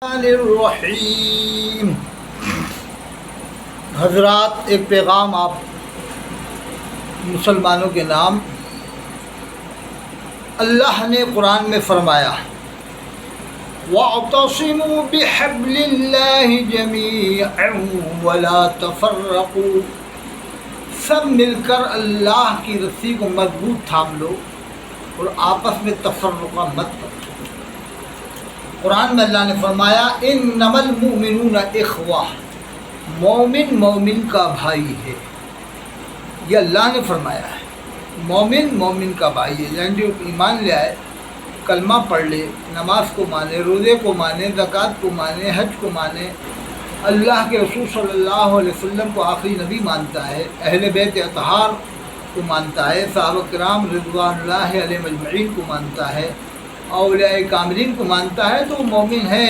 الرحیم۔ حضرات، ایک پیغام آپ مسلمانوں کے نام۔ اللہ نے قرآن میں فرمایا وَاعْتَصِمُوا بِحَبْلِ اللَّهِ جَمِيعًا وَلَا تَفَرَّقُوا، سب مل کر اللہ کی رسی کو مضبوط تھام لو اور آپس میں تفرقہ مت کرو۔ قرآن میں اللہ نے فرمایا انما المؤمنون اخوہ، مومن مومن کا بھائی ہے۔ یہ اللہ نے فرمایا ہے، مومن مومن کا بھائی ہے، یعنی جو ایمان لے آئے، کلمہ پڑھ لے، نماز کو مانے، روزے کو مانے، زکوٰۃ کو مانے، حج کو مانے، اللہ کے رسول صلی اللہ علیہ وسلم کو آخری نبی مانتا ہے، اہل بیت اطہار کو مانتا ہے، صحابہ کرام رضوان اللہ علیہم اجمعین کو مانتا ہے، اولیاء کاملین کو مانتا ہے، تو وہ مومن ہے۔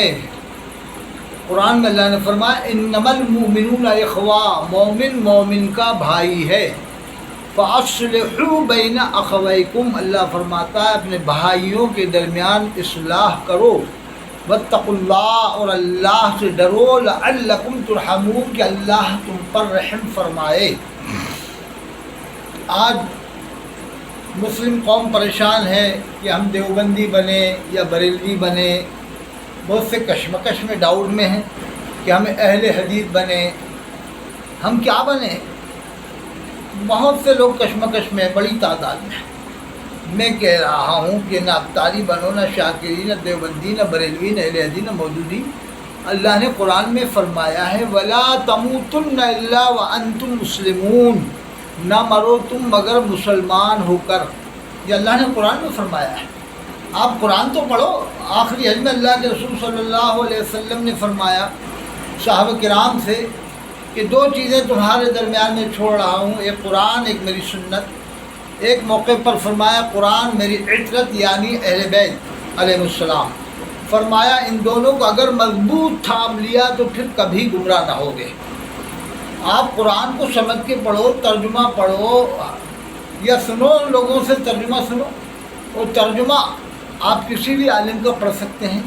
قرآن میں اللہ نے فرمایا انما المؤمنون اخوہ، مومن مومن کا بھائی ہے۔ فاصلحوا بین اخویکم، اللہ فرماتا ہے اپنے بھائیوں کے درمیان اصلاح کرو۔ واتقوا اللہ، اور اللہ سے ڈرو، لعلکم ترحمون، کہ اللہ تم پر رحم فرمائے۔ آج مسلم قوم پریشان ہے کہ ہم دیوبندی بنے یا بریلوی بنے، بہت سے کشمکش میں ڈاؤٹ میں ہیں کہ ہم اہل حدیث بنے، ہم کیا بنے؟ بہت سے لوگ کشمکش میں، بڑی تعداد میں۔ میں کہہ رہا ہوں کہ نہ ابتاری بنو، نہ شاکری، نہ دیوبندی، نہ بریلوی، نہ اہل حدیث، نہ مودودی۔ اللہ نے قرآن میں فرمایا ہے وَلَا تَمُوتُنَّ إِلَّا وَأَنْتُمْ مُسْلِمُونَ، نہ مرو تم مگر مسلمان ہو کر۔ یہ اللہ نے قرآن میں فرمایا ہے۔ آپ قرآن تو پڑھو۔ آخری حج میں اللہ کے رسول صلی اللہ علیہ وسلم نے فرمایا صحابہ کرام سے کہ دو چیزیں تمہارے درمیان میں چھوڑ رہا ہوں، ایک قرآن، ایک میری سنت۔ ایک موقع پر فرمایا قرآن میری عطرت، یعنی اہل بیت علیہ السلام۔ فرمایا ان دونوں کو اگر مضبوط تھام لیا تو پھر کبھی گمراہ نہ ہوگے۔ آپ قرآن کو سمجھ کے پڑھو، ترجمہ پڑھو یا سنو، لوگوں سے ترجمہ سنو۔ اور ترجمہ آپ کسی بھی عالم کا پڑھ سکتے ہیں،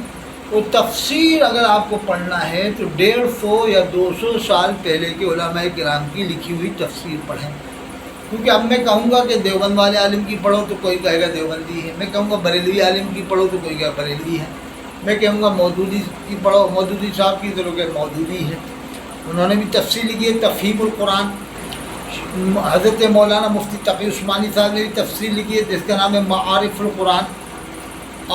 اور تفسیر اگر آپ کو پڑھنا ہے تو 150 یا 200 سال پہلے کے علماء کرام کی لکھی ہوئی تفسیر پڑھیں۔ کیونکہ اب میں کہوں گا کہ دیوبند والے عالم کی پڑھو تو کوئی کہے گا دیوبندی ہے، میں کہوں گا بریلوی عالم کی پڑھو تو کوئی کہے گا بریلوی ہے، میں کہوں گا مودودی کی پڑھو، مودودی صاحب کی تو کہ مودودی ہے۔ انہوں نے بھی تفسیر لکھی ہے، تفہیم القرآن۔ حضرت مولانا مفتی تقی عثمانی صاحب نے بھی تفسیر لکھی ہے جس کا نام ہے معارف القرآن۔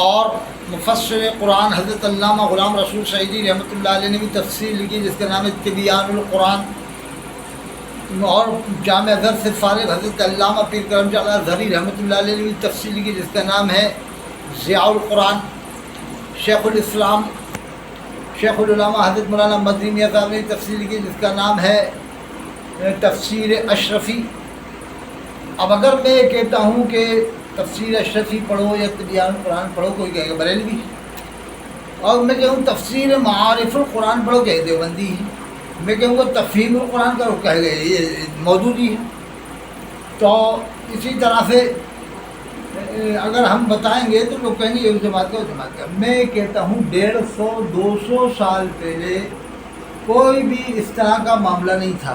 اور مفسر قرآن حضرت علامہ غلام رسول سعیدی رحمۃ اللہ علیہ نے بھی تفسیر لکھی جس کا نام ہے تبیان القرآن۔ اور جامع ازہر سے فارغ حضرت علامہ پیر کرم شاہ ازہری رحمۃ اللہ علیہ نے بھی تفسیر لکھی جس کا نام ہے ضیاء القرآن۔ شیخ الاسلام شیخ العلماء حضرت مولانا مدنی میاں صاحب نے تفسیر لکھی جس کا نام ہے تفسیر اشرفی۔ اب اگر میں یہ کہتا ہوں کہ تفسیر اشرفی پڑھو یا تبیان القرآن پڑھو، کوئی کہے گا بریلوی، اور میں کہوں تفسیر معارف القرآن پڑھو کہ دیوبندی ہے، میں کہوں گا تفہیم القرآن کرو کہے گا یہ مودودی ہے۔ تو اسی طرح سے اگر ہم بتائیں گے تو لوگ کہیں گے یہ جماعت کا جماعت کا۔ میں کہتا ہوں 150-200 سال پہلے کوئی بھی اس طرح کا معاملہ نہیں تھا،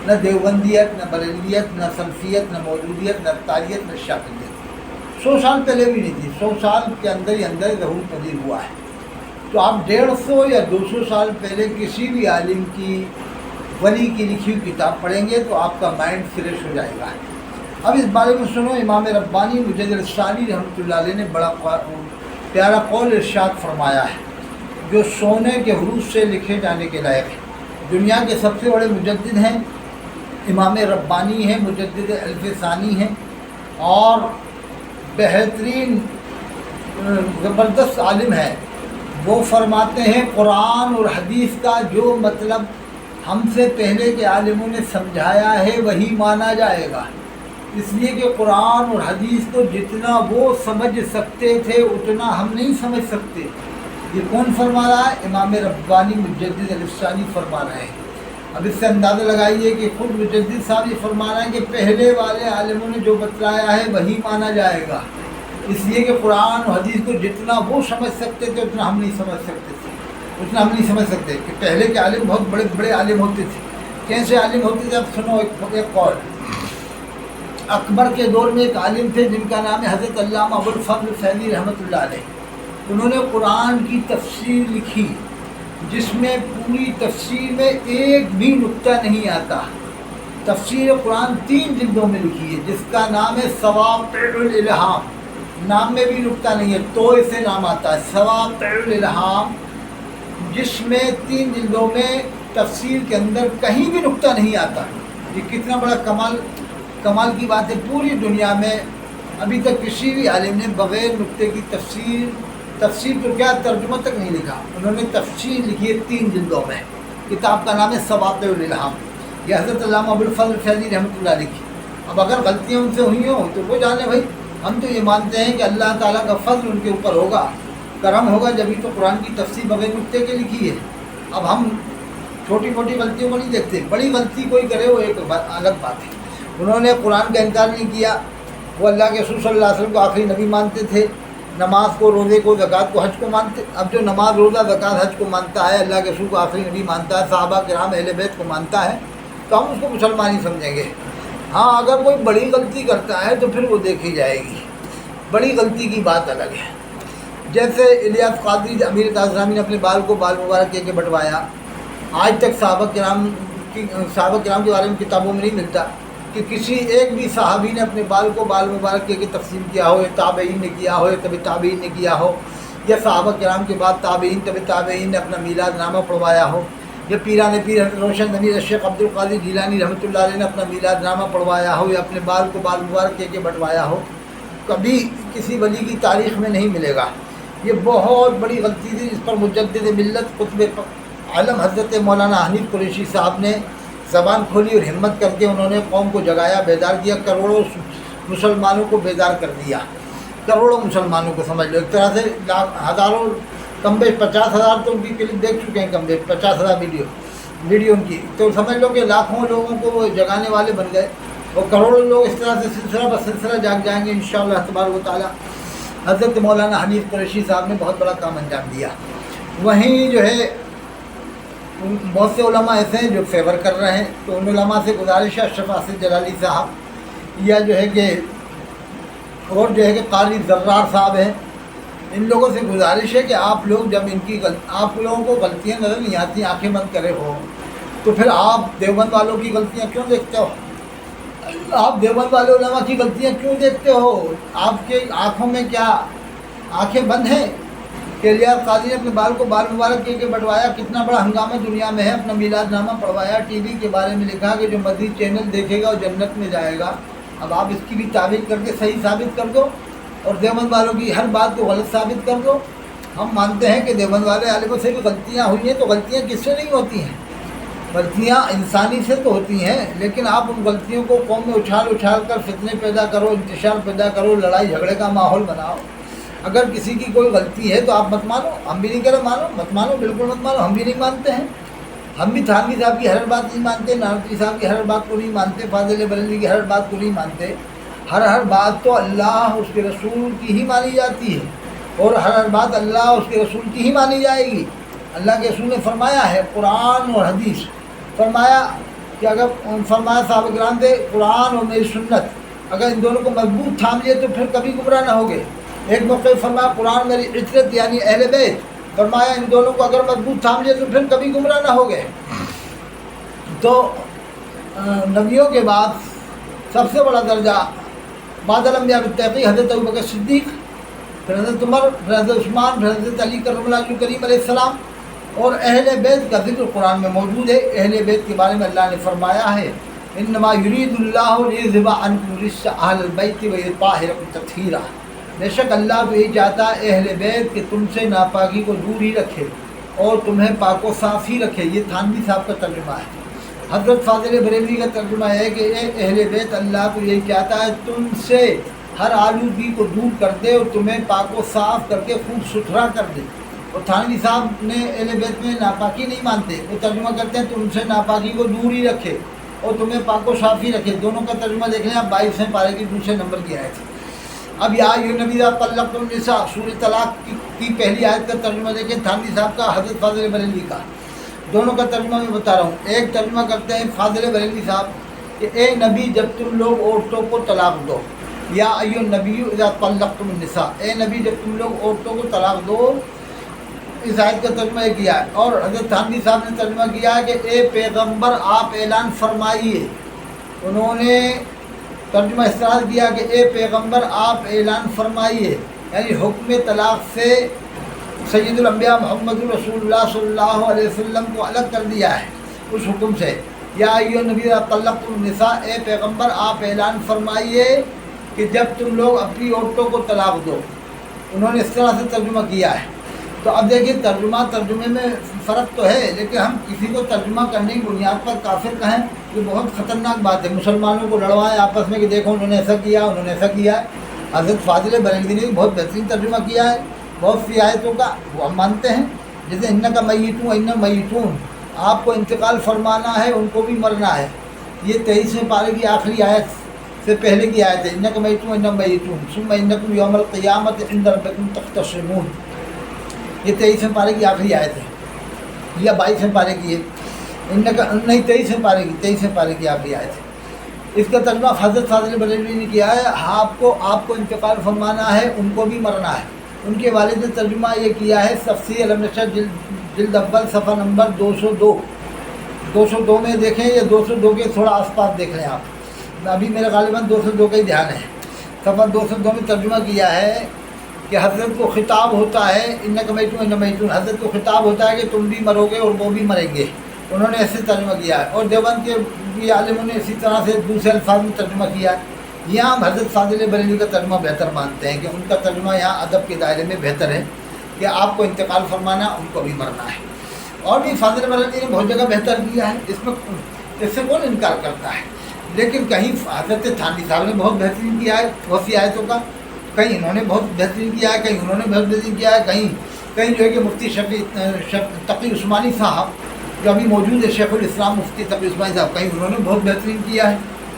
نہ دیوبندیت، نہ بریلویت، نہ سلفیت، نہ مودودیت، نہ ابتاریت، نہ شاکریت۔ 100 سال پہلے بھی نہیں تھی، 100 سال کے اندر ہی اندر ظہور پذیر ہوا ہے۔ تو آپ 150 یا 200 سال پہلے کسی بھی عالم کی، ولی کی لکھی ہوئی کتاب پڑھیں گے تو آپ کا مائنڈ فریش ہو جائے گا۔ اب اس بارے میں سنو، امام ربانی مجدد ثانی رحمۃ اللہ علیہ نے بڑا پیارا قول ارشاد فرمایا ہے جو سونے کے حروف سے لکھے جانے کے لائق ہے۔ دنیا کے سب سے بڑے مجدد ہیں، امام ربانی ہیں، مجدد الف ثانی ہیں، اور بہترین زبردست عالم ہے۔ وہ فرماتے ہیں قرآن اور حدیث کا جو مطلب ہم سے پہلے کے عالموں نے سمجھایا ہے وہی مانا جائے گا، اس لیے کہ قرآن اور حدیث کو جتنا وہ سمجھ سکتے تھے اتنا ہم نہیں سمجھ سکتے۔ یہ کون فرما رہا ہے؟ امام ربانی مجدد الف ثانی فرما رہے ہیں۔ اب اس سے اندازہ لگائیے کہ خود مجدد صاحب یہ فرما رہے ہیں کہ پہلے والے عالموں نے جو بتلایا ہے وہی مانا جائے گا، اس لیے کہ قرآن و حدیث کو جتنا وہ سمجھ سکتے تھے اتنا ہم نہیں سمجھ سکتے تھے۔ اتنا ہم نہیں سمجھ سکتے کہ پہلے کے عالم بہت بڑے بڑے عالم ہوتے تھے. کیسے عالم ہوتے تھے؟ اب سنو ایک قول. اکبر کے دور میں ایک عالم تھے جن کا نام ہے حضرت علامہ ابوالفضل فیضی رحمۃ اللہ علیہ. انہوں نے قرآن کی تفسیر لکھی جس میں پوری تفسیر میں ایک بھی نقطہ نہیں آتا. تفسیر قرآن 3 جلدوں میں لکھی ہے جس کا نام ہے سواقع الالہام. نام میں بھی نقطہ نہیں ہے، تو اسے نام آتا ہے سواقع الالہام، جس میں 3 جلدوں میں تفسیر کے اندر کہیں بھی نقطہ نہیں آتا. یہ کتنا بڑا کمال کی بات ہے. پوری دنیا میں ابھی تک کسی بھی عالم نے بغیر نقطے کی تفسیر تو کیا ترجمہ تک نہیں لکھا. انہوں نے تفسیر لکھی ہے 3 جلدوں میں. کتاب کا نام ہے سواقع الالہام. یہ حضرت علامہ ابوالفضل فیضی رحمۃ اللہ علیہ کی. اب اگر غلطیاں ان سے ہوئی ہوں تو وہ جانے بھائی. ہم تو یہ مانتے ہیں کہ اللہ تعالیٰ کا فضل ان کے اوپر ہوگا، کرم ہوگا، جبھی تو قرآن کی تفسیر بغیر نقطے کے لکھی ہے. اب ہم چھوٹی موٹی غلطیوں کو نہیں دیکھتے، بڑی غلطی کوئی کرے وہ ایک الگ بات ہے. انہوں نے قرآن کا انکار نہیں کیا. وہ اللہ کے رسول صلی اللہ علیہ وسلم کو آخری نبی مانتے تھے. نماز کو، روزے کو، زکوٰۃ کو، حج کو مانتے. اب جو نماز، روزہ، زکوٰۃ، حج کو مانتا ہے، اللہ کے رسول کو آخری نبی مانتا ہے، صحابہ کرام اہل بیت کو مانتا ہے، تو ہم اس کو مسلمان ہی سمجھیں گے. ہاں اگر کوئی بڑی غلطی کرتا ہے تو پھر وہ دیکھی جائے گی. بڑی غلطی کی بات الگ ہے. جیسے الیاس قادری امیر تعظیمی نے اپنے بال کو بال مبارک کے بٹوایا. آج تک صحابہ کرام کے بارے میں کتابوں میں نہیں ملتا کہ کسی ایک بھی صحابی نے اپنے بال کو بال مبارک کے تقسیم کیا ہو، یا تابعین نے کیا ہو، یا طب تابعین نے کیا ہو، یا صحابہ کرام کے بعد تابعین، طب تابعین نے اپنا میلاد نامہ پڑھوایا ہو، یا پیران پیر حضرت روشن امیر شیخ عبد القادر جیلانی رحمۃ اللہ علیہ نے اپنا میلاد نامہ پڑھوایا ہو، یا اپنے بال کو بال مبارک کے بٹوایا ہو. کبھی کسی ولی کی تاریخ میں نہیں ملے گا. یہ بہت بڑی غلطی تھی جس پر مجدد ملت قطب عالم حضرت مولانا حنیف قریشی صاحب نے زبان کھولی اور ہمت کر کے انہوں نے قوم کو جگایا، بیدار کیا. کروڑوں مسلمانوں کو بیدار کر دیا. کروڑوں مسلمانوں کو سمجھ لو. ایک طرح سے ہزاروں، کم بیش 50,000 تو ان کی کلپ دیکھ چکے ہیں، کم بیش 50,000 ویڈیو ان کی. تو سمجھ لو کہ لاکھوں لوگوں کو وہ جگانے والے بن گئے، اور کروڑوں لوگ اس طرح سے سلسلہ بسلسلہ جاگ جائیں گے انشاءاللہ تبارک و تعالیٰ. حضرت مولانا حنیف قریشی صاحب نے بہت بڑا کام انجام دیا. وہیں جو ہے بہت سے علماء ایسے ہیں جو فیور کر رہے ہیں. تو ان علماء سے گزارش ہے، اشرف آصف جلالی صاحب، یا جو ہے کہ اور جو ہے کہ قاری زرار صاحب ہیں، ان لوگوں سے گزارش ہے کہ آپ لوگ جب آپ لوگوں کو غلطیاں نظر نہیں آتی، آنکھیں بند کرے ہو، تو پھر آپ دیوبند والوں کی غلطیاں کیوں دیکھتے ہو؟ آپ دیوبند والے علماء کی غلطیاں کیوں دیکھتے ہو؟ آپ کے آنکھوں میں کیا آنکھیں بند ہیں؟ کہ الیاس قادری نے اپنے بال کو بال مبارک کے بٹوایا. کتنا بڑا ہنگامہ دنیا میں ہے. اپنا میلاد نامہ پڑھوایا. ٹی وی کے بارے میں لکھا کہ جو مزید چینل دیکھے گا وہ جنت میں جائے گا. اب آپ اس کی بھی تعبیر کر کے صحیح ثابت کر دو، اور دیوبند والوں کی ہر بات کو غلط ثابت کر دو. ہم مانتے ہیں کہ دیوبند والے عالموں سے بھی غلطیاں ہوئی ہیں. تو غلطیاں کس سے نہیں ہوتی ہیں؟ غلطیاں انسانی سے تو ہوتی ہیں، لیکن آپ ان غلطیوں کو قوم میں اچھال کر فتنے پیدا کرو، انتشار پیدا کرو، لڑائی جھگڑے کا ماحول بناؤ. اگر کسی کی کوئی غلطی ہے تو آپ مت مانو. ہم بھی نہیں کہہ رہے مانو، مت مانو، بالکل مت مانو. ہم بھی نہیں مانتے ہیں. ہم بھی تھانوی صاحب کی ہر بات نہیں مانتے، نانوتوی صاحب کی ہر بات کو نہیں مانتے، فاضل بریلوی کی ہر بات کو نہیں مانتے. ہر بات تو اللہ اس کے رسول کی ہی مانی جاتی ہے، اور ہر بات اللہ اس کے رسول کی ہی مانی جائے گی. اللہ کے رسول نے فرمایا ہے، قرآن اور حدیث، فرمایا کہ اگر فرمایا صاحب کرام دے قرآن اور میری سنت، اگر ان دونوں کو مضبوط تھام لیے تو پھر کبھی گمراہ نہ ہوگے. ایک موقع فرمایا قرآن میری عطرت یعنی اہل بیت، فرمایا ان دونوں کو اگر مضبوط تھام لیے تو پھر کبھی گمراہ نہ ہوگے. تو نبیوں کے بعد سب سے بڑا درجہ بعد الانبیاء بالتحقیق حضرت ابوبکر صدیق، پھر حضرت عمر، پھر حضرت عثمان، پھر حضرت علی کرم اللہ کریم علیہ السلام. اور اہل بیت کا ذکر قرآن میں موجود ہے. اہل بیت کے بارے میں اللہ نے فرمایا ہے، انما یرید اللہ لیذھب عنکم الرجس اہل البیت ویطہرکم تطہیرا. بے شک اللہ تو یہی چاہتا ہے اہل بیت کہ تم سے ناپاکی کو دور ہی رکھے اور تمہیں پاک و صاف ہی رکھے. یہ تھانوی صاحب کا ترجمہ ہے. حضرت فاضل بریلوی کا ترجمہ ہے کہ اہل بیت اللہ کو یہی چاہتا ہے تم سے ہر آلودگی کو دور کر دے اور تمہیں پاک و صاف کر کے خوب ستھرا کر دے. اور تھانوی صاحب نے اہل بیت میں ناپاکی نہیں مانتے، وہ ترجمہ کرتے ہیں تم سے ناپاکی کو دور ہی رکھے اور تمہیں پاک و صاف ہی رکھے. دونوں کا ترجمہ دیکھ لیں آپ 22 پارے کی دوسرے نمبر کی آیت. اب یا ایھا نبی اذا طلقتم النساء سورہ طلاق کی پہلی آیت کا ترجمہ دیکھیں تھانوی صاحب کا، حضرت فاضل بریلوی کا، دونوں کا ترجمہ میں بتا رہا ہوں۔ ایک ترجمہ کرتے ہیں فاضل بریلوی صاحب کہ اے نبی جب تم لوگ عورتوں کو طلاق دو، یا ایھا النبی اذا طلقتم النساء، اے نبی جب تم لوگ عورتوں کو طلاق دو، اس آیت کا ترجمہ یہ کیا ہے۔ اور حضرت تھانوی صاحب نے ترجمہ کیا ہے کہ اے پیغمبر آپ اعلان فرمائیے، انہوں نے ترجمہ اس طرح کیا کہ اے پیغمبر آپ اعلان فرمائیے، یعنی حکم طلاق سے سید الانبیاء محمد رسول اللہ صلی اللہ علیہ وسلم کو الگ کر دیا ہے اس حکم سے۔ یا ایھا النبی اذا طلقتم النساء، اے پیغمبر آپ اعلان فرمائیے کہ جب تم لوگ اپنی عورتوں کو طلاق دو، انہوں نے اس طرح سے ترجمہ کیا ہے۔ تو اب دیکھیے ترجمے میں فرق تو ہے، لیکن ہم کسی کو ترجمہ کرنے کی بنیاد پر کافر کہیں یہ بہت خطرناک بات ہے۔ مسلمانوں کو لڑوائیں آپس میں کہ دیکھو انہوں نے ایسا کیا، انہوں نے ایسا کیا ہے۔ حضرت فاضل بریلوی نے بھی بہت بہترین ترجمہ کیا ہے بہت سی آیتوں کا، وہ ہم مانتے ہیں، جیسے انک میتون ان میتون، آپ کو انتقال فرمانا ہے ان کو بھی مرنا ہے، یہ 23ویں پارے کی آخری آیت سے پہلے کی آیت ہے، انک میتون ان میتون ثم انکم یوم القیامۃ عند ربکم تختصمون، یہ 23ویں پارے کی آخری آیت ہے یا 22ویں پارے کی ہے، نہیں 23ویں پارے کی آخری آیت ہے۔ اس کا ترجمہ حضرت فاضل بریلوی نے کیا ہے، آپ کو انتقال فرمانا ہے ان کو بھی مرنا ہے۔ ان کے والد نے ترجمہ یہ کیا ہے تفسیر علم-نشر جلد اول صفحہ نمبر 202 میں دیکھیں، یا 202 کے تھوڑا آس پاس دیکھ لیں آپ، ابھی میرے غالباً 202 کا ہی دھیان ہے۔ صفحہ 202 میں ترجمہ کیا ہے کہ حضرت کو خطاب ہوتا ہے انک میتون ان میتون، حضرت کو خطاب ہوتا ہے کہ تم بھی مرو گے اور وہ بھی مریں گے، انہوں نے ایسے ترجمہ کیا ہے۔ اور دیوبند کے بھی عالموں نے اسی طرح سے دوسرے الفاظ میں ترجمہ کیا ہے۔ یہاں ہم حضرت فاضل بریلوی کا ترجمہ بہتر مانتے ہیں کہ ان کا ترجمہ یہاں ادب کے دائرے میں بہتر ہے کہ آپ کو انتقال فرمانا ان کو بھی مرنا ہے۔ اور بھی فاضل بریلوی نے بہت جگہ بہتر کیا ہے، اس سے کون انکار کرتا ہے، لیکن کہیں حضرت تھانوی صاحب نے بہت بہترین کیا ہے بہت سی آیتوں کا، کہیں انہوں نے بہت بہترین کیا ہے، کہیں انہوں نے بہت بہترین کیا ہے، کہیں جو ہے کہ مفتی تقی عثمانی صاحب جو ابھی موجود ہے، شیخ الاسلام مفتی تقی عثمانی صاحب، کہیں انہوں نے بہت بہترین کیا ہے،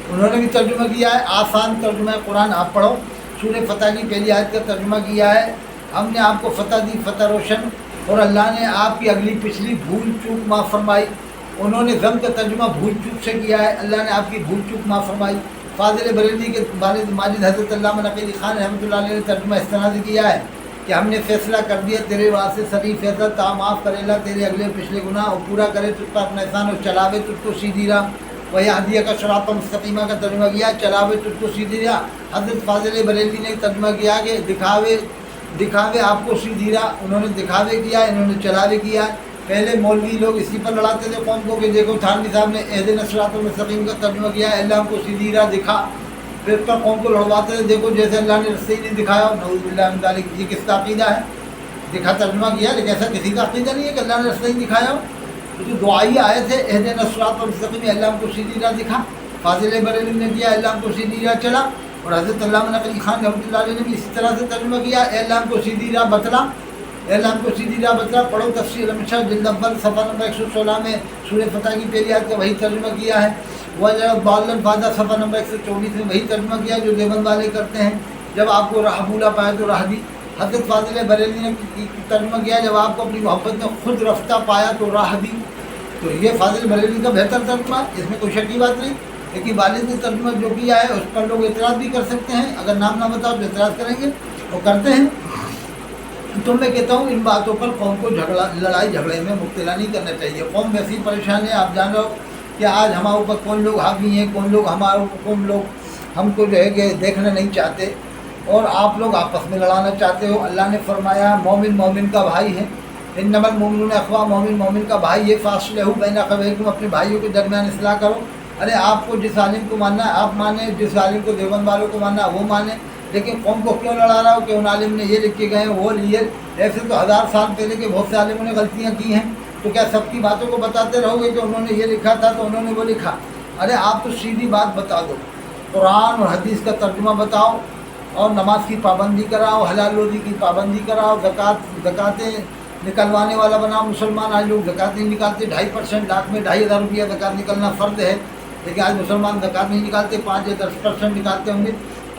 انہوں نے بھی ترجمہ کیا ہے۔ آسان ترجمہ قرآن آپ پڑھو، سورہ فتح کی پہلی آیت کا ترجمہ کیا ہے، ہم نے آپ کو فتح دی فتح روشن، اور اللہ نے آپ کی اگلی پچھلی بھول چوک معاف فرمائی۔ انہوں نے ضم کا ترجمہ بھول چوک سے کیا ہے، اللہ نے آپ کی بھول چوک معاف فرمائی۔ فاضل بریلوی کے والد ماجد حضرت علامہ نقی خان رحمۃ اللہ علیہ نے ترجمہ اس طرح سے کیا ہے کہ ہم نے فیصلہ کر دیا تیرے واسطے سری فیصلہ تا معاف کرے لا تیرے اگلے پچھلے گناہ، اور پورا کرے تجھ پر اپنا احسان، اور چلاوے تجھ کو سیدھی راہ، ویہدیہ کا صراط مستقیمہ کا ترجمہ کیا، چلاوے تجھ کو سیدھی راہ۔ حضرت فاضل بریلوی نے ترجمہ کیا کہ دکھاوے آپ کو سیدھی راہ، انہوں نے دکھاوے کیا، انہوں نے چلاوے کیا۔ پہلے مولوی لوگ اسی پر لڑاتے تھے قوم کو کہ دیکھو تھانوی صاحب نے اہدنا الصراط المستقیم کا ترجمہ کیا ہے، اللہ ہم کو سیدھی راہ دکھا، پھر پر قوم کو لڑواتے تھے دیکھو جیسے اللہ نے رستے ہی نہیں دکھایا، نعوذ باللہ من ذالک، یہ کس کا عقیدہ ہے؟ دکھا ترجمہ کیا، لیکن ایسا کسی کا عقیدہ نہیں ہے کہ اللہ نے رستے ہی دکھایا ہو۔ جو دعائی آئے تھے اہدنا الصراط المستقیم، اللہ ہم کو سیدھی راہ دکھا، فاضل بریلوی نے کیا اللہ ہم کو سیدھی راہ چلا، اور حضرت علامہ نقی خان رحمۃ اللہ علیہ نے بھی اسی طرح سے ترجمہ کیا، اے اللہ ہم کو سیدھی راہ بتلا، اے اللہ ہم کو سیدھی راہ بتلا۔ پڑھو تفسیر علم-نشر جلد اول صفحہ نمبر 116 میں سورہ فتح کی پہلی آیت کا وہی ترجمہ کیا ہے۔ وَالضَّالِّينَ فَادَ صفحہ نمبر 124 میں وہی ترجمہ کیا جو دیوبند والے کرتے ہیں، جب آپ کو راہ بھولا پائے تو راہ دی۔ حضرت فاضل بریلوی نے ترجمہ کیا جب آپ کو اپنی محبت میں خود رفتہ پایا تو راہ دی۔ تو یہ فاضل بریلوی کا بہتر ترجمہ، اس میں کوئی شک کی بات نہیں، لیکن والد نے ترجمہ جو کیا ہے اس پر لوگ اعتراض بھی کر سکتے ہیں، اگر نام نہ بتاؤ تو اعتراض کریں گے اور کرتے ہیں۔ تو میں کہتا ہوں ان باتوں پر قوم کو لڑائی جھگڑے میں مبتلا نہیں کرنا چاہیے۔ قوم ویسی پریشان ہے، آپ جان رہے ہو کہ آج ہمارے اوپر کون لوگ حاوی ہیں، کون لوگ ہم کو جو ہے کہ دیکھنا نہیں چاہتے، اور آپ لوگ آپس میں لڑانا چاہتے ہو۔ اللہ نے فرمایا مومن کا بھائی ہے، انما المؤمنون اخوہ، مومن کا بھائی ہے، فاصلحوا بین اخویکم، اپنے بھائیوں کے درمیان اصلاح کرو۔ ارے آپ کو جس عالم کو ماننا ہے آپ مانیں، جس عالم کو دیوبند والوں کو ماننا ہے وہ مانیں، لیکن قوم کو کیوں لڑا رہا ہو کہ ان عالم نے یہ لکھ کے گئے ہیں وہ لیے؟ ایسے تو 1000 سال پہلے کے بہت سے عالموں نے غلطیاں کی ہیں، تو کیا سب کی باتوں کو بتاتے رہو گے کہ انہوں نے یہ لکھا تھا تو انہوں نے وہ لکھا؟ ارے آپ تو سیدھی بات بتا دو، قرآن اور حدیث کا ترجمہ بتاؤ، اور نماز کی پابندی کراؤ، حلال روزی کی پابندی کراؤ، زکاتیں نکلوانے والا بناؤ۔ مسلمان آج لوگ زکات نہیں نکالتے، 2.5% لاکھ میں 2,500 روپیہ زکات نکلنا فرض ہے، لیکن آج مسلمان زکات نہیں نکالتے، 5 یا 10% نکالتے ہوں گے۔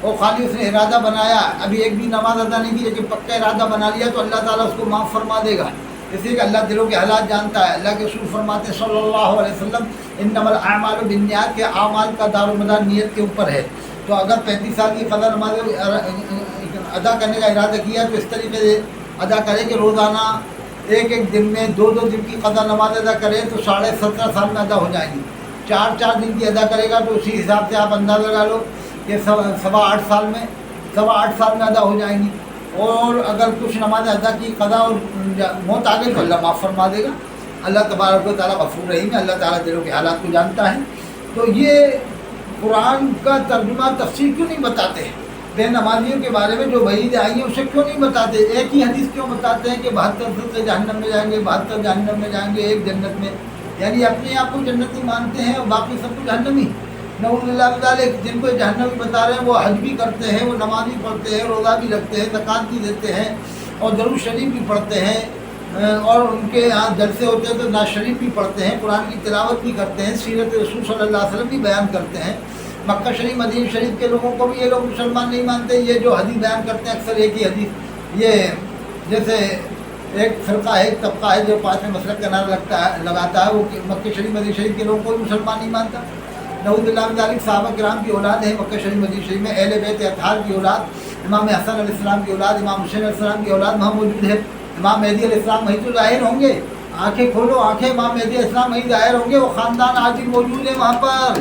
اور خالی اس نے ارادہ بنایا، ابھی ایک بھی نماز ادا نہیں کی لیکن پکا ارادہ بنا لیا تو اللہ تعالیٰ اس کو معاف فرما دے گا، اس لیے کہ اللہ دلوں کے حالات جانتا ہے۔ اللہ کے رسول فرماتے ہیں صلی اللہ علیہ وسلم انما الاعمال بالنیات، کے اعمال کا دار و مدار نیت کے اوپر ہے۔ تو اگر 35 سال کی قضا نماز ادا کرنے کا ارادہ کیا تو اس طریقے سے ادا کرے کہ روزانہ ایک ایک دن میں 2 دن کی قضا نماز ادا کرے تو 17.5 سال میں ادا ہو جائیں گی۔ 4 دن کی ادا کرے گا تو اسی حساب سے آپ اندازہ لگا لو کہ 8.25 سال میں ادا ہو جائیں گی۔ اور اگر کچھ نمازیں ادا کی قضا اور موت آ گئی تو اللہ معاف فرما دے گا۔ اللہ تبارک و تعالیٰ غفور رحیم ہے، اللہ تعالیٰ دلوں کے حالات کو جانتا ہے۔ تو یہ قرآن کا ترجمہ تفسیر کیوں نہیں بتاتے ہیں؟ بے نمازیوں کے بارے میں جو وعید آئی ہے اسے کیوں نہیں بتاتے؟ ایک ہی حدیث کیوں بتاتے ہیں کہ 72 فرقے جہنم میں جائیں گے، 72 جہنم میں جائیں گے، ایک جنت میں؟ یعنی اپنے آپ کو جنتی مانتے ہیں اور باقی سب کو جہنمی۔ نعوذ باللہ من ذالک۔ جن کو جہنمی بتا رہے ہیں وہ حج بھی کرتے ہیں، وہ نماز بھی پڑھتے ہیں، روزہ بھی رکھتے ہیں، زکوٰۃ بھی دیتے ہیں اور درود شریف بھی پڑھتے ہیں، اور ان کے یہاں جلسے ہوتے ہیں تو نعت شریف بھی پڑھتے ہیں، قرآن کی تلاوت بھی کرتے ہیں، سیرت رسول صلی اللہ علیہ وسلم بھی بیان کرتے ہیں۔ مکہ شریف مدینہ شریف کے لوگوں کو بھی یہ لوگ مسلمان نہیں مانتے۔ یہ جو حدیث بیان کرتے ہیں اکثر ایک ہی حدیث، یہ جیسے ایک فرقہ ہے، ایک طبقہ ہے جو 5ویں مسلک کا نعرہ لگاتا ہے، وہ مکہ شریف مدینہ شریف کے لوگوں کو بھی مسلمان نہیں مانتا۔ نعوذ باللہ من ذالک۔ صحابہ کرام کی اولاد ہے مکہ شریف مدینہ شریف میں، اہل بیت اطہار کی اولاد، امام حسن علیہ السلام کی اولاد، امام حسین علیہ السلام کی اولاد وہاں موجود ہے۔ امام مہدی علیہ السلام وہیں تو ظاہر ہوں گے، آنکھیں کھولو آنکھیں، امام مہدی علیہ السلام وہیں ظاہر ہوں گے، وہ خاندان آج بھی موجود ہے وہاں پر۔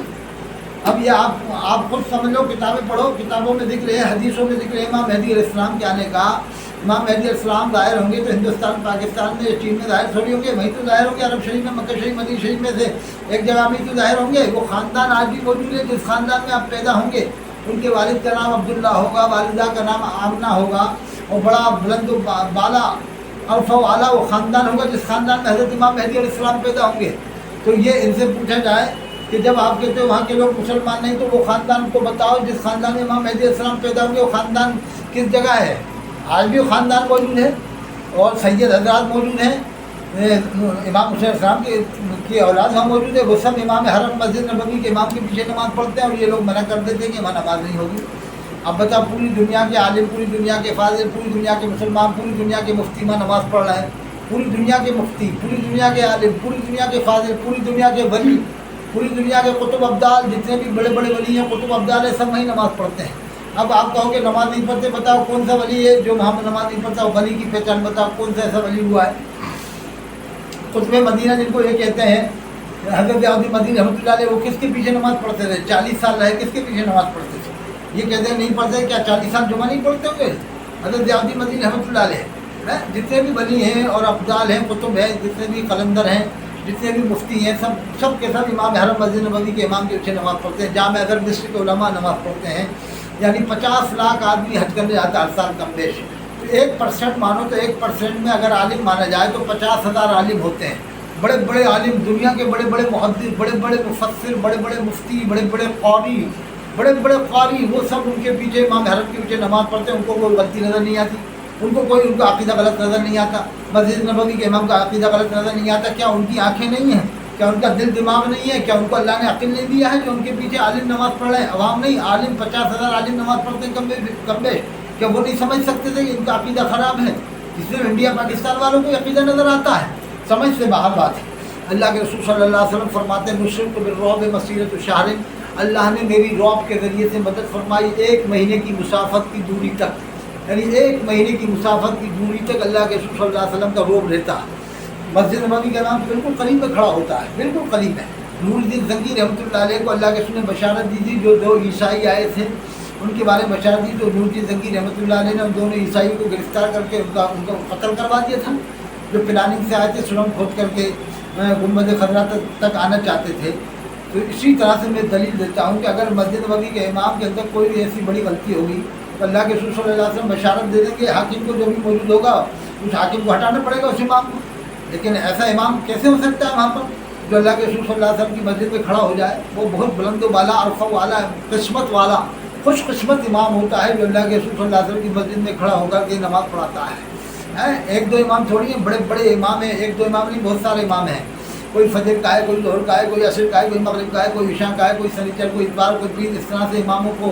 اب یہ آپ خود سمجھ لو، کتابیں پڑھو، کتابوں میں ذکر ہے، حدیثوں میں ذکر ہے امام مہدی علیہ السلام کے آنے کا۔ امام مہدی علیہ السلام ظاہر ہوں گے تو ہندوستان، پاکستان میں، چین میں ظاہر تھوڑی ہوں گے، وہیں تو ظاہر ہوں گے، عرب شریف میں، مکہ شریف مدینہ شریف میں سے ایک جگہ میں تو ظاہر ہوں گے۔ وہ خاندان آج بھی موجود ہے، جس خاندان میں آپ پیدا ہوں گے ان کے والد کا نام عبداللہ ہوگا، والدہ کا نام آمنہ ہوگا، اور بڑا بلند و بالا عرف و اعلیٰ وہ خاندان ہوگا جس خاندان میں حضرت امام مہدی علیہ السلام پیدا ہوں گے۔ تو یہ ان سے پوچھا جائے کہ جب آپ کہتے ہو وہاں کے لوگ مسلمان نہیں، تو وہ خاندان کو بتاؤ جس خاندان میں امام مہدی علیہ السلام پیدا ہوں گے، وہ خاندان کس جگہ ہے؟ آج بھی وہ خاندان موجود ہے، اور سید حضرات موجود ہیں، امام حسین السلام کی اولاد وہاں موجود ہے، وہ سب امام حرم مسجد نبوی کے امام کے پیچھے نماز پڑھتے ہیں، اور یہ لوگ منع کر دیتے ہیں کہ وہاں نماز نہیں ہوگی۔ اب بتا، پوری دنیا کے عالم، پوری دنیا کے فاضل، پوری دنیا کے مسلمان، پوری دنیا کے مفتی وہاں نماز پڑھ رہے ہیں، پوری دنیا کے مفتی، پوری دنیا کے عالم، پوری دنیا کے فاضل، پوری دنیا کے ولی، پوری دنیا کے قطب ابدال، جتنے بھی بڑے بڑے ولی ہیں، قطب ابدال ہیں، سب وہیں نماز پڑھتے ہیں۔ اب آپ کہو کہ نماز نہیں پڑھتے، بتاؤ کون سا ولی ہے جو وہاں نماز نہیں پڑھتا؟ وہ ولی کی پہچان بتاؤ، کون سا ایسا ولی ہوا ہے؟ قطب مدینہ جن کو یہ کہتے ہیں، حضرت غیاث الدین مدینی رحمۃ اللہ علیہ، وہ کس کے پیچھے نماز پڑھتے تھے؟ 40 سال رہے کس کے پیچھے نماز پڑھتے تھے؟ یہ کہتے ہیں نہیں پڑھتے، کیا 40 سال جمعہ نہیں پڑھتے ہوں گے؟ حضرت غیاث الدین مدینی رحمۃ اللہ علیہ، جتنے بھی ولی ہیں اور ابدال ہیں، قطب ہیں، جتنے بھی قلندر ہیں، جتنے بھی مفتی ہیں، سب کے سب امام حرم مسجد نبوی کے امام کے پیچھے نماز پڑھتے ہیں۔ جامع ازہر مصر کے علماء نماز پڑھتے ہیں، یعنی 50 لاکھ آدمی حج کرنے جاتا ہے ہر سال کم بیش۔ 1% مانو تو 1% میں اگر عالم مانا جائے تو 50,000 عالم ہوتے ہیں، بڑے بڑے عالم، دنیا کے بڑے بڑے محدث، بڑے بڑے مفسر، بڑے بڑے مفتی، بڑے بڑے قاری، وہ سب ان کے پیچھے، امام حرم کے پیچھے نماز پڑھتے ہیں۔ ان کو کوئی غلطی نظر نہیں آتی، ان کا عقیدہ غلط نظر نہیں آتا، مسجد نبوی کے امام کا عقیدہ غلط نظر نہیں آتا۔ کیا ان کی آنکھیں نہیں ہیں؟ کیا ان کا دل دماغ نہیں ہے؟ کیا ان کو اللہ نے عقل نہیں دیا ہے جو ان کے پیچھے عالم نماز پڑھ رہے ہیں؟ عوام نہیں، عالم 50,000 عالم نماز پڑھتے ہیں کم بیش۔ کیا وہ نہیں سمجھ سکتے تھے کہ ان کا عقیدہ خراب ہے؟ اس لیے انڈیا پاکستان والوں کو عقیدہ نظر آتا ہے، سمجھ سے باہر بات ہے۔ اللہ کے رسول صلی اللہ علیہ وسلم فرماتے ہیں نصرت بالرعب مسیرۃ شہر، اللہ نے میری رعب کے ذریعے سے مدد فرمائی 1 مہینے کی مسافت کی دوری تک، یعنی 1 مہینے کی مسافت کی دوری تک اللہ کے رسول صلی اللہ علیہ وسلم کا رعب رہتا ہے۔ مسجد نبوی کا نام بالکل قریب میں کھڑا ہوتا ہے، بالکل قریب ہے۔ نور الدین زنگی رحمۃ اللہ علیہ کو اللہ کے رسول نے بشارت دی تھی، جو 2 عیسائی آئے تھے ان کے بارے میں بشارت دی، تو نور الدین زنگی رحمۃ اللہ علیہ نے ان دونوں عیسائیوں کو گرفتار کر کے ان کو قتل کروا دیا تھا، جو پلاننگ سے آئے تھے، سرنگ کھود کر کے گنبد خضرا تک آنا چاہتے تھے۔ تو اسی طرح سے میں دلیل دیتا ہوں کہ اگر مسجد نبوی کے امام کے اندر کوئی بھی ایسی بڑی غلطی ہوگی تو اللہ کے رسول صلی اللہ علیہ وسلم بشارت دے دیں گے، حاکم کو جو بھی موجود ہوگا اس حاکم کو ہٹانا پڑے گا اس امام کو۔ لیکن ایسا امام کیسے ہو سکتا ہے وہاں پر جو اللہ کے رسول صلی اللہ علیہ وسلم کی مسجد میں کھڑا ہو جائے؟ وہ بہت بلند و بالا، عرفہ والا، قسمت والا، خوش قسمت امام ہوتا ہے جو اللہ کے رسول صلی اللہ علیہ وسلم کی مسجد میں کھڑا ہو کر کے نماز پڑھاتا ہے۔ 1-2 امام تھوڑی ہیں، بڑے بڑے امام ہیں، 1-2 امام نہیں، بہت سارے امام ہیں۔ کوئی فجر کا ہے، کوئی ظہر کا ہے، کوئی عصر کا ہے، کوئی مغرب کا ہے، کوئی عشاء کا ہے، کوئی سنیچر، کوئی اتوار، کوئی پیر، اس طرح سے اماموں کو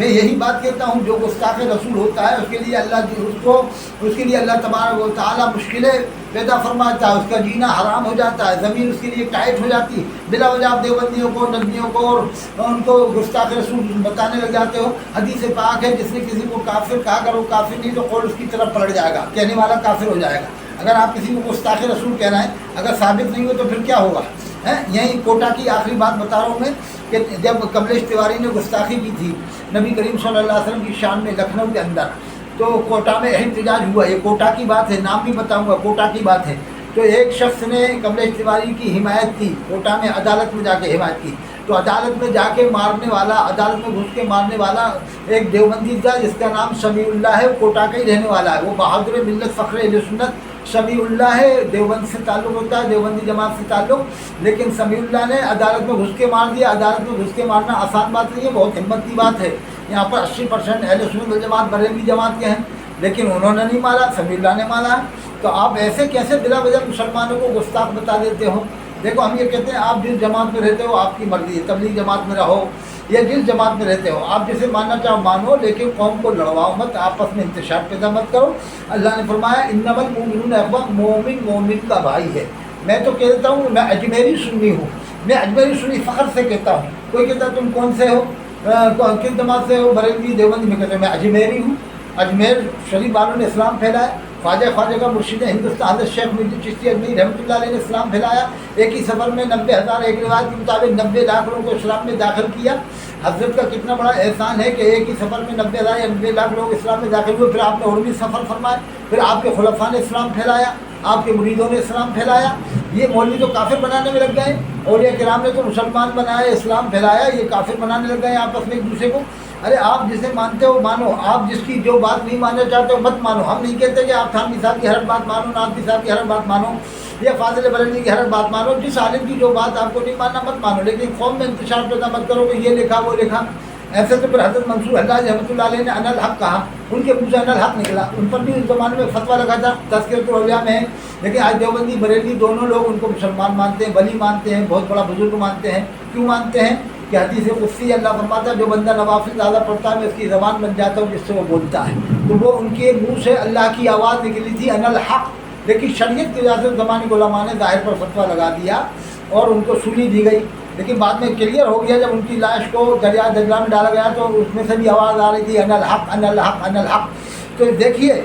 میں یہی بات کہتا ہوں، جو گستاخ رسول ہوتا ہے اس کے لیے اللہ تبارک و تعالیٰ مشکلیں پیدا فرماتا ہے، اس کا جینا حرام ہو جاتا ہے، زمین اس کے لیے ٹائٹ ہو جاتی ہے۔ بلا وجہ آپ دیوبندیوں کو، ندیوں کو اور ان کو گستاخ رسول بتانے لگ جاتے ہو۔ حدیث پاک ہے، جس نے کسی کو کافر کہا اگر وہ کافر نہیں تو قول اس کی طرف پلٹ جائے گا، کہنے والا کافر ہو جائے گا۔ اگر آپ کسی کو گستاخ رسول کہہ رہے ہیں، اگر ثابت نہیں ہو تو پھر کیا ہوگا؟ یہی کوٹا کی آخری بات بتا رہا ہوں میں، کہ جب کملیش تیواری نے گستاخی کی تھی نبی کریم صلی اللہ علیہ وسلم کی شان میں لکھنؤ کے اندر، تو کوٹا میں احتجاج ہوا۔ یہ کوٹا کی بات ہے، نام بھی بتاؤں گا، کوٹا کی بات ہے۔ تو ایک شخص نے کملیش تیواری کی حمایت کی، کوٹا میں عدالت میں جا کے حمایت کی، تو عدالت میں جا کے مارنے والا، عدالت میں گھس کے مارنے والا ایک دیوبندی تھا جس کا نام سمیع اللہ ہے، وہ کوٹا کا ہی رہنے والا ہے، وہ بہادر ملت فخر اہل سنت سمیع اللہ ہے، دیوبند سے تعلق ہوتا ہے، دیوبندی جماعت سے تعلق، لیکن سمیع اللہ نے عدالت میں گھس کے مار دیا۔ عدالت میں گھس کے مارنا آسان بات نہیں ہے، بہت ہمت کی بات ہے۔ یہاں پر 80% اہل سنت والجماعت بریلوی جماعت کے ہیں، لیکن انہوں نے نہیں مارا، سمیع اللہ نے مارا۔ تو آپ ایسے کیسے بلا وجہ مسلمانوں کو گستاخ بتا دیتے ہو؟ دیکھو ہم یہ کہتے ہیں آپ جس جماعت میں رہتے ہو آپ کی مرضی ہے، تبلیغ جماعت میں رہو یا جس جماعت میں رہتے ہو، آپ جسے ماننا چاہو مانو، لیکن قوم کو لڑواؤ مت، آپس میں انتشار پیدا مت کرو۔ اللہ نے فرمایا انما المؤمنون اخوہ، مومن مومن کا بھائی ہے۔ میں تو کہتا ہوں میں اجمیری سنی ہوں، میں اجمیری سنی فخر سے کہتا ہوں۔ کوئی کہتا ہے تم کون سے ہو، کس جماعت سے ہو، بریلوی دیوبندی؟ میں کہتا ہوں میں اجمیری ہوں۔ اجمیر شریف والوں نے اسلام پھیلایا، خواجہ کا مرشد ہندوستان حضرت شیخ محی الدین چشتی اجمیری رحمۃ اللہ علیہ نے اسلام پھیلایا۔ ایک ہی سفر میں 90,000، ایک روایت کے مطابق 90 لاکھ لوگوں کو اسلام میں داخل کیا۔ حضرت کا کتنا بڑا احسان ہے کہ ایک ہی سفر میں 90,000 یا 90 لاکھ لوگ اسلام میں داخل ہوئے۔ پھر آپ نے اور بھی سفر فرمائے، پھر آپ کے خلفاء نے اسلام پھیلایا، آپ کے مریدوں نے اسلام پھیلایا۔ یہ مولوی تو کافر بنانے میں لگ گئے، اولیاء کرام نے تو مسلمان بنایا، اسلام پھیلایا، یہ کافر بنانے لگ گئے آپس میں ایک دوسرے کو۔ ارے آپ جسے مانتے ہو مانو، آپ جس کی جو بات نہیں ماننا چاہتے ہو مت مانو۔ ہم نہیں کہتے کہ آپ تھانوی صاحب کی ہر بات مانو، نادوی صاحب کی ہر بات مانو، یا فاضل بریلوی کی ہر بات مانو۔ جس عالم کی جو بات آپ کو نہیں ماننا مت مانو، لیکن قوم میں انتشار پیدا مت کرو کہ یہ لکھا وہ لکھا۔ ایسے تو پھر حضرت منصور حلاج رحمۃ اللہ علیہ نے ان الحق کہا، ان کے منہ سے ان الحق نکلا، ان پر بھی اس زمانے میں فتویٰ لگا تھا، تذکرۃ الاولیاء میں ہے۔ لیکن آج دیوبندی بریلوی دونوں لوگ ان کو مسلمان مانتے ہیں، ولی مانتے ہیں، بہت بڑا بزرگ مانتے ہیں۔ کیوں مانتے ہیں؟ کہ حدیث قدسی اللہ فرماتا ہے جو بندہ نوافل زیادہ پڑھتا ہے میں اس کی زبان بن جاتا ہوں جس سے وہ بولتا ہے۔ تو وہ ان کے منہ سے اللہ کی آواز نکلی تھی ان الحق، لیکن شریعت کی وجہ سے زمانے کے علماء نے ظاہر پر فتویٰ لگا دیا اور ان کو سولی دی گئی۔ لیکن بعد میں کلیئر ہو گیا، جب ان کی لاش کو دریا دجلہ میں ڈالا گیا تو اس میں سے بھی آواز آ رہی تھی ان الحق ان الحق ان الحق۔ تو دیکھیے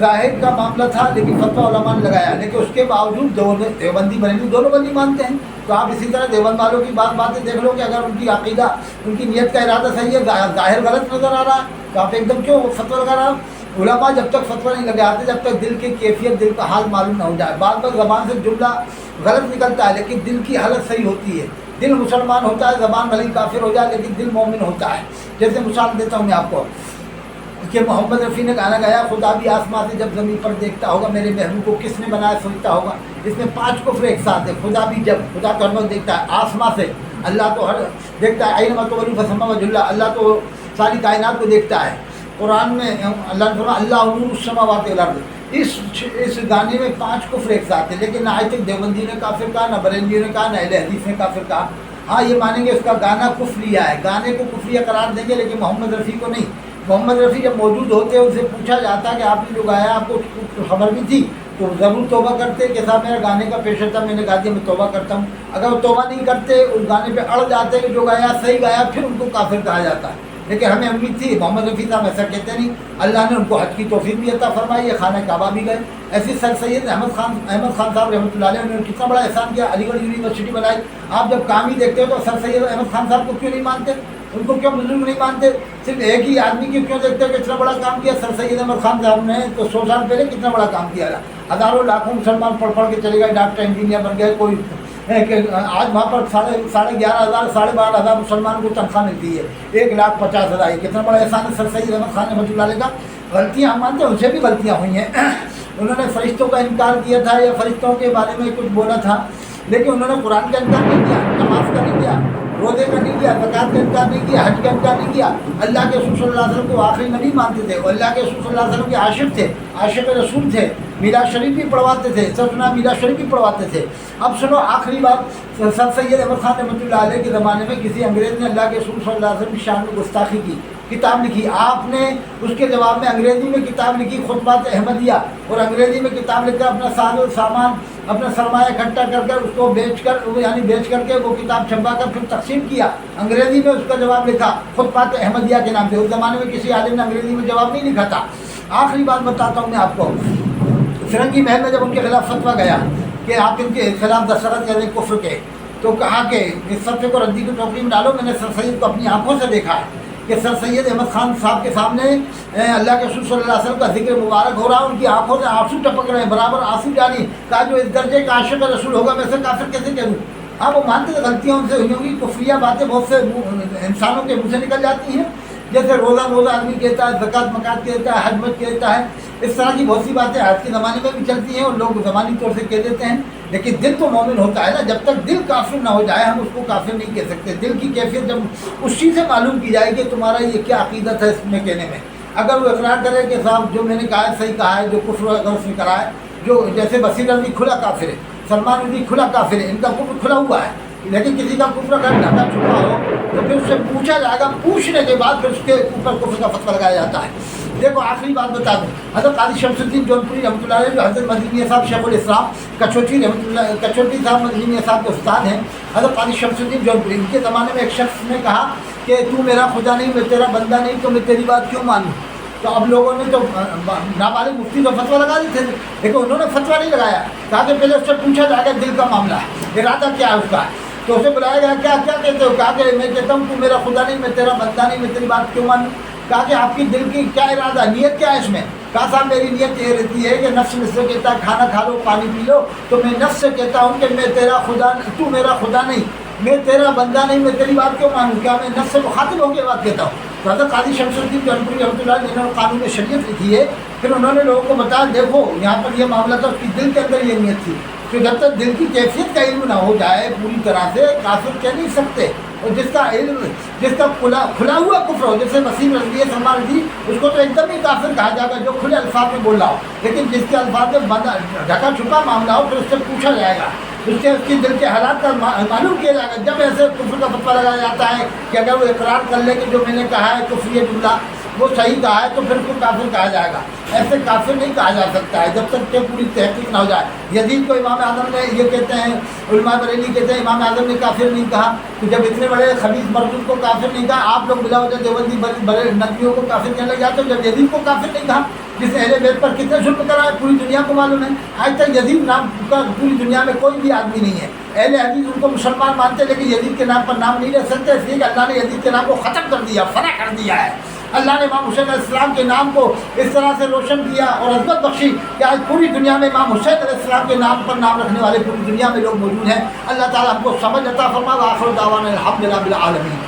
ظاہر کا معاملہ تھا، لیکن فتویٰ علماء نے لگایا، لیکن اس کے باوجود دیوبندی بریلوی دونوں بندی مانتے ہیں۔ تو آپ اسی طرح دیوبند والوں کی باتیں دیکھ لو کہ اگر ان کی عقیدہ، ان کی نیت کا ارادہ صحیح ہے، ظاہر غلط نظر آ رہا ہے، تو آپ ایک دم کیوں فتویٰ لگا رہا ہے؟ علماء جب تک فتویٰ نہیں لگاتے جب تک دل کی کیفیت، دل کا حال معلوم نہ ہو جائے۔ بعض بار زبان سے جملہ غلط نکلتا ہے لیکن دل کی حالت صحیح ہوتی ہے۔ دل مسلمان ہوتا ہے، زبان بھلے کافر ہو جائے لیکن دل مومن ہوتا ہے۔ جیسے مثال دیتا ہوں میں آپ کو کہ محمد رفیع نے گانا گایا خدا بھی آسمان سے جب زمین پر دیکھتا ہوگا میرے محبوب کو کس نے بنایا سوچتا ہوگا۔ اس میں 5 کفر ایک ساتھ ہے۔ خدا بھی جب، خدا تو ہر وقت دیکھتا ہے آسمان سے، اللہ تو ہر دیکھتا ہے، اینما تولوا فثم وجہ اللہ، اللہ تو ساری کائنات کو دیکھتا ہے۔ قرآن میں اللہ نے فرمایا اللہ نور السماوات والارض۔ اس گانے میں 5 کفر ایک ساتھ ہیں، لیکن نہ آج تک دیوبندی نے کافر کہا، نہ بریلویوں نے کہا، نہ اہل حدیث نے کافر کہا۔ ہاں یہ مانیں گے اس کا گانا کفریہ ہے، گانے کو کفریہ قرار دیں گے، لیکن محمد رفیع کو نہیں۔ محمد رفیع جب موجود ہوتے ان سے پوچھا جاتا کہ آپ نے جو گایا آپ کو خبر بھی تھی تو ضرور توبہ کرتے کہ صاحب میرا گانے کا پیشہ تھا، میں نے گا دیا میں توبہ کرتا ہوں۔ اگر وہ توبہ نہیں کرتے، اس گانے پہ اڑ جاتے کہ جو گایا صحیح گایا، پھر ان کو کافر کہا جاتا ہے۔ لیکن ہمیں امید تھی، محمد رفیع صاحب ایسا کہتے نہیں، اللہ نے ان کو حج کی توفیق بھی عطا فرمائی، یہ خانہ کعبہ بھی گئے۔ ایسے سر سید احمد خان صاحب رحمۃ اللہ علیہ انہوں نے کتنا بڑا احسان کیا، علی گڑھ یونیورسٹی بنائی۔ آپ جب کام ہی دیکھتے ہو تو سر سید احمد خان صاحب کو کیوں نہیں مانتے؟ ان کو کیوں بزرگ نہیں مانتے؟ صرف ایک ہی آدمی کی کیوں دیکھتے کہ اتنا بڑا کام کیا سر سید احمد خان صاحب نے؟ تو 100 سال پہلے کتنا بڑا کام کیا تھا، ہزاروں لاکھوں مسلمان پڑھ کے چلے گئے، ڈاکٹر انجینئر بن گئے۔ کوئی کہ آج وہاں پر 11,500 12,500 مسلمان کو تنخواہ ملتی ہے، 1,50,000۔ کتنا بڑا احسان ہے سر سید احمد خان رحمۃ اللہ علیہ کا۔ غلطیاں ہم مانتے ہیں، ان سے بھی غلطیاں ہوئی ہیں۔ انہوں نے فرشتوں کا انکار کیا تھا یا فرشتوں کے بارے میں کچھ بولا تھا، لیکن انہوں نے قرآن کا انکار نہیں کیا، نماز کا نہیں کیا، روزے کا نہیں کیا، زکوٰۃ کا انکار نہیں کیا، حج کا انکار نہیں کیا۔ اللہ کے رسول صلی اللہ علیہ وسلم کو آخری نبی مانتے تھے، وہ اللہ کے رسول صلی اللہ علیہ وسلم کے عاشق تھے، عاشق رسول تھے، میراث شریف بھی پڑھواتے تھے، سرسنا میراث شریف بھی پڑھواتے تھے۔ اب سنو آخری بات، سر سید احمد خان رحمۃ اللہ علیہ کے زمانے میں کسی انگریز نے اللہ کے رسول صلی اللہ علیہ وسلم کی شان میں گستاخی کی۔ کتاب لکھی، آپ نے اس کے جواب میں انگریزی میں کتاب لکھی خطبات احمدیہ، اور انگریزی میں کتاب لکھ کر اپنا ساز و سامان، اپنا سرمایہ اکٹھا کر کر اس کو بیچ کر کے وہ کتاب چھپا کر پھر تقسیم کیا، انگریزی میں اس کا جواب لکھا خطبات احمدیہ کے نام سے۔ اس زمانے میں کسی عالم نے انگریزی میں جواب نہیں لکھا تھا۔ آخری بات بتاتا ہوں میں آپ کو، فرنگی محل میں جب ان کے خلاف فتویٰ گیا کہ آپ ان کے خلاف دستخط کریں کفر کے، تو کہا کہ اس فتوے کو ردی کی ٹوکری میں ڈالو۔ میں نے سر سید کو اپنی آنکھوں سے دیکھا ہے کہ سر سید احمد خان صاحب کے سامنے اللہ کے رسول صلی اللہ علیہ وسلم کا ذکر مبارک ہو رہا، ان کی آنکھوں سے آنسو ٹپک رہے ہیں، برابر آنسو جاری۔ کہا جو اس درجے کا عاشق رسول ہوگا میں اسے کافر کیسے کہوں؟ آپ وہ مانتے ہیں غلطیاں ان سے ہوئی ہوں گی، کفریہ باتیں بہت سے انسانوں کے منہ سے نکل جاتی ہیں، جیسے روزہ آدمی کہتا ہے، زکوٰۃ مکات کہتا ہے، حج مت کہتا ہے، اس طرح کی بہت سی باتیں آج کے زمانے میں بھی چلتی ہیں اور لوگ زمانی طور سے کہہ دیتے ہیں، لیکن دل تو مومن ہوتا ہے نا، جب تک دل کافر نہ ہو جائے ہم اس کو کافر نہیں کہہ سکتے۔ دل کی کیفیت جب اس چیز سے معلوم کی جائے کہ تمہارا یہ کیا عقیدت ہے اس میں کہنے میں، اگر وہ اقرار کرے کہ صاحب جو میں نے کہا ہے صحیح کہا ہے، جو کفر اگر اس نے کرا ہے، جو جیسے بصیر رضوی کھلا کافر ہے، سلمان رضوی کھلا کافر ہے، ان کا کفر کھلا ہوا ہے، لیکن کسی کا کفر اگر ڈھکا چھپا ہو تو پھر اس سے پوچھا جائے گا، پوچھنے کے بعد پھر اس کے اوپر کفر کا فتویٰ لگایا جاتا ہے۔ دیکھو آخری بات بتا دوں، حضرت قاضی شمس الدین جونپوری رحمۃ اللہ علیہ، جو حضرت مدنی میاں صاحب شیخ الاسلام کچوٹی صاحب مدنی میاں صاحب کے استاد ہیں، حضرت قاضی شمس الدین جونپوری، ان کے زمانے میں ایک شخص نے کہا کہ تو میرا خدا نہیں، میں تیرا بندہ نہیں، تو میں تیری بات کیوں مانوں؟ تو اب لوگوں نے تو نابالغ مفتی کو فتویٰ لگا دیتے تھے، لیکن انہوں نے فتویٰ نہیں لگایا، کہا کہ پہلے اس سے پوچھا جائے گا دل کا معاملہ ہے، ارادہ کیا ہے اس کا، تو اسے بلایا گیا، کیا کہتے ہو؟ کہا کہ میں کہتا ہوں تو میرا خدا نہیں، میں تیرا بندہ نہیں، میں تیری بات کیوں مانوں؟ کہا کہ آپ کی دل کی کیا ارادہ، نیت کیا ہے اس میں؟ کہا صاحب میری نیت یہ رہتی ہے کہ نفس مجھ سے کہتا ہے کھانا کھا لو، پانی پی لو، تو میں نفس سے کہتا ہوں کہ میں تیرا خدا، تو میرا خدا نہیں، میں تیرا بندہ نہیں، میں تیری بات کیوں مانوں؟ کیا میں نفس سے مخاطب ہو کے بات کہتا ہوں؟ تو حضرت قاضی شمس الدین جونپوری رحمۃ اللہ علیہ جنہوں نے قانون شریعت لکھی ہے، پھر انہوں نے لوگوں کو بتایا دیکھو یہاں پر یہ معاملہ تھا، اس کی دل کے اندر یہ نیت تھی، تو جب تک دل کی کیفیت کا علم نہ ہو جائے پوری طرح سے کافر کہہ نہیں سکتے، اور جس کا علم، جس کا کھلا ہوا کفر ہو، جیسے وسیم رضوی ہے، سلمان رضوی، اس کو تو ایک دم ہی کافر کہا جائے گا جو کھلے الفاظ میں بول رہا ہو، لیکن جس کے الفاظ میں ڈھکا چھپا معاملہ ہو پھر اس سے پوچھا جائے گا، اس کی دل کے حالات کا معلوم کیا جائے گا۔ جب ایسے کفر کا فتویٰ لگایا جاتا ہے کہ اگر وہ اقرار کر لے کہ جو میں نے کہا ہے کفری جملہ وہ صحیح کہا ہے، تو پھر اس کو کافر کہا جائے گا۔ ایسے کافر نہیں کہا جا سکتا ہے جب تک کہ پوری تحقیق نہ ہو جائے۔ یزید کو امام اعظم نے یہ کہتے ہیں، علماء بریلی کہتے ہیں امام اعظم نے کافر نہیں کہا، تو جب اتنے بڑے خبیث مردود کو کافر نہیں کہا، آپ لوگ بلا وجہ دیوبندی بڑے نقیوں کو کافر کہنے لگ جاتے ہیں۔ جب یزید کو کافر نہیں کہا، جس نے اہل بیت پر کتنے ظلم کرا ہے پوری دنیا کو معلوم ہے، آج تک یزید نام کا پوری دنیا میں کوئی بھی آدمی نہیں ہے۔ اہل حدیث ان کو مسلمان مانتے ہیں لیکن یزید کے نام پر نام نہیں لے سکتے، اس لیے کہ اللہ نے یزید کے نام کو ختم کر دیا، فنا کر دیا ہے۔ اللہ نے امام حسین علیہ السلام کے نام کو اس طرح سے روشن کیا اور عظمت بخشی کہ آج پوری دنیا میں امام حسین علیہ السلام کے نام پر نام رکھنے والے پوری دنیا میں لوگ موجود ہیں۔ اللہ تعالیٰ ہم کو سمجھ عطا فرما، وآخر دعوانا الحمد للہ رب العالمین۔